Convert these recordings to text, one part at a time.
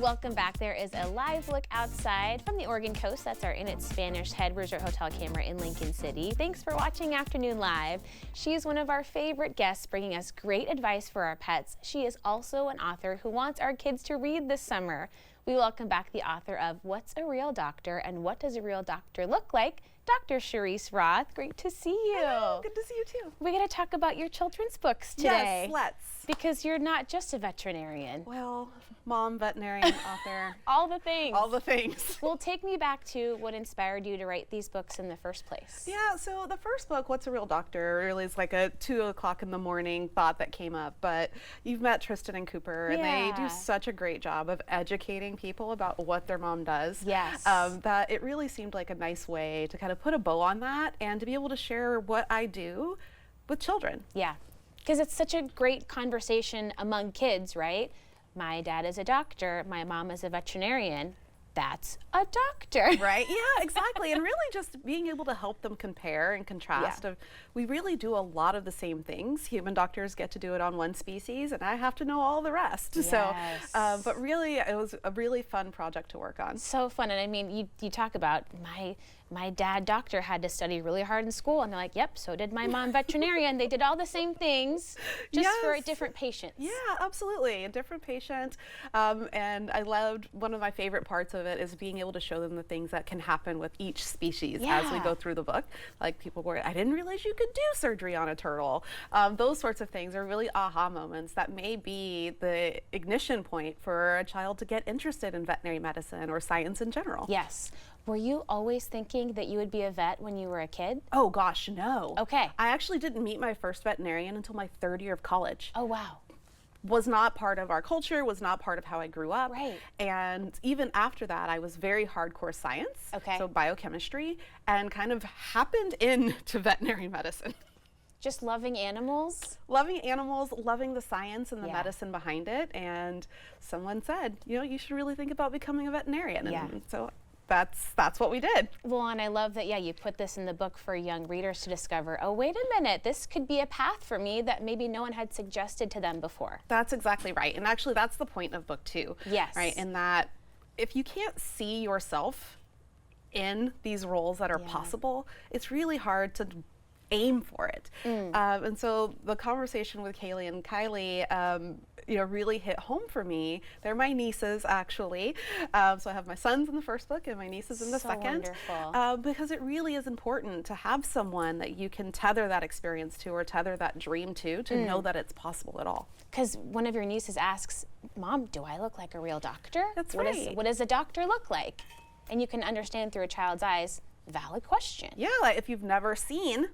Welcome back. There is a live look outside from the Oregon coast. That's our Inn at Spanish Head Resort Hotel camera in Lincoln City. Thanks for watching Afternoon Live. She is one of our favorite guests, bringing us great advice for our pets. She is also an author who wants our kids to read this summer. We welcome back the author of What's a Real Doctor and What Does a Real Doctor Look Like? Dr. Cherice Roth. Great to see you. Hello, good to see you too. We're going to talk about your children's books today. Yes, let's. Because you're not just a veterinarian. Well, mom, veterinarian, author. All the things. All the things. Well, take me back to what inspired you to write these books in the first place. Yeah, so the first book, What's a Real Doctor, really is like a 2 o'clock in the morning thought that came up. But you've met Tristan and Cooper, and they do such a great job of educating people about what their mom does. Yes. That it really seemed like a nice way to kind of put a bow on that and to be able to share what I do with children. Yeah, because it's such a great conversation among kids, right? My dad is a doctor, my mom is a veterinarian. That's a doctor. Right, yeah, exactly. And really just being able to help them compare and contrast. Yeah. We really do a lot of the same things. Human doctors get to do it on one species, and I have to know all the rest. Yes. So, but really, it was a really fun project to work on. So fun. And I mean, you talk about my dad doctor had to study really hard in school, and they're like, yep, so did my mom veterinarian. They did all the same things, just for different patients. Yeah, absolutely, a different patient. And I loved, one of my favorite parts of it is being able to show them the things that can happen with each species as we go through the book. Like people were, I didn't realize you could do surgery on a turtle. Those sorts of things are really aha moments that may be the ignition point for a child to get interested in veterinary medicine or science in general. Yes. Were you always thinking that you would be a vet when you were a kid? Oh gosh, no. Okay. I actually didn't meet my first veterinarian until my 3rd year of college. Oh, wow. Was not part of our culture, was not part of how I grew up. Right. And even after that, I was very hardcore science, so biochemistry, and kind of happened into veterinary medicine. Just loving animals? Loving animals, loving the science and the medicine behind it. And someone said, you know, you should really think about becoming a veterinarian. And so that's what we did. Well, and I love that, you put this in the book for young readers to discover, oh, wait a minute, this could be a path for me that maybe no one had suggested to them before. That's exactly right. And actually, that's the point of book 2. Yes. Right, in that if you can't see yourself in these roles that are possible, it's really hard to aim for it. And so the conversation with Kaylee and Kylie you know, really hit home for me. They're my nieces, actually. So I have my sons in the first book and my nieces in the second. Wonderful. Because it really is important to have someone that you can tether that experience to or tether that dream to know that it's possible at all. Because one of your nieces asks, Mom, do I look like a real doctor? That's right. What does a doctor look like? And you can understand through a child's eyes, valid question. Yeah, like if you've never seen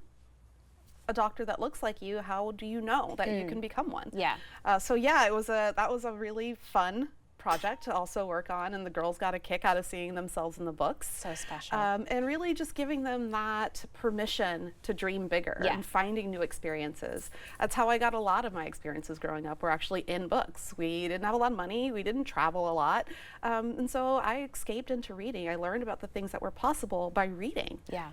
a doctor that looks like you, how do you know that you can become one? Yeah. So yeah, that was a really fun project to also work on, and the girls got a kick out of seeing themselves in the books. So special. And really just giving them that permission to dream bigger and finding new experiences. That's how I got a lot of my experiences growing up, were actually in books. We didn't have a lot of money, we didn't travel a lot, and so I escaped into reading. I learned about the things that were possible by reading. Yeah.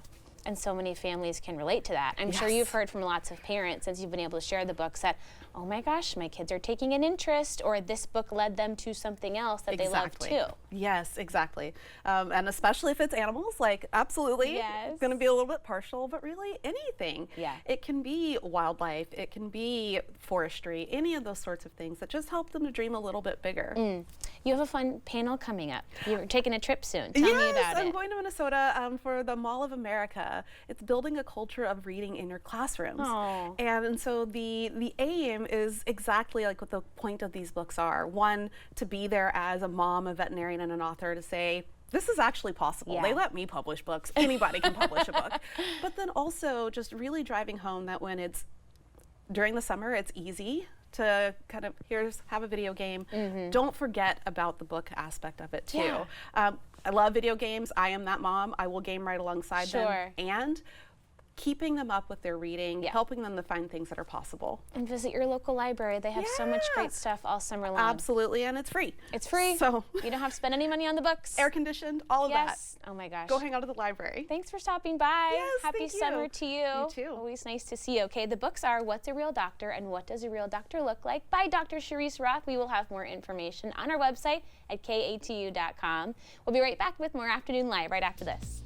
And so many families can relate to that. I'm sure you've heard from lots of parents since you've been able to share the books that, oh my gosh, my kids are taking an interest, or this book led them to something else that they love too. Yes, exactly. And especially if it's animals, like absolutely, it's going to be a little bit partial, but really anything. Yeah. It can be wildlife, it can be forestry, any of those sorts of things that just help them to dream a little bit bigger. You have a fun panel coming up. You're taking a trip soon. Tell me about it. Yes, I'm going to Minnesota for the Mall of America. It's building a culture of reading in your classrooms. Oh. And so the aim is exactly like what the point of these books are. One, to be there as a mom, a veterinarian, and an author to say, this is actually possible. They let me publish books. Anybody can publish a book. But then also just really driving home that when it's during the summer, it's easy to kind of, have a video game. Don't forget about the book aspect of it too. I love video games. I am that mom. I will game right alongside them. And keeping them up with their reading, Yeah. helping them to find things that are possible. And visit your local library. They have so much Yeah. great stuff all summer long. Absolutely, and it's free. It's free. So You don't have to spend any money on the books. air conditioned, all of Yes. Oh my gosh. that. Go hang out at the library. Thanks for stopping by. Yes, Happy thank you. summer to you. You too. Always nice to see you. Okay, the books are What's a Real Doctor and What Does a Real Doctor Look Like by Dr. Cherice Roth. We will have more information on our website at katu.com. We'll be right back with more Afternoon Live right after this.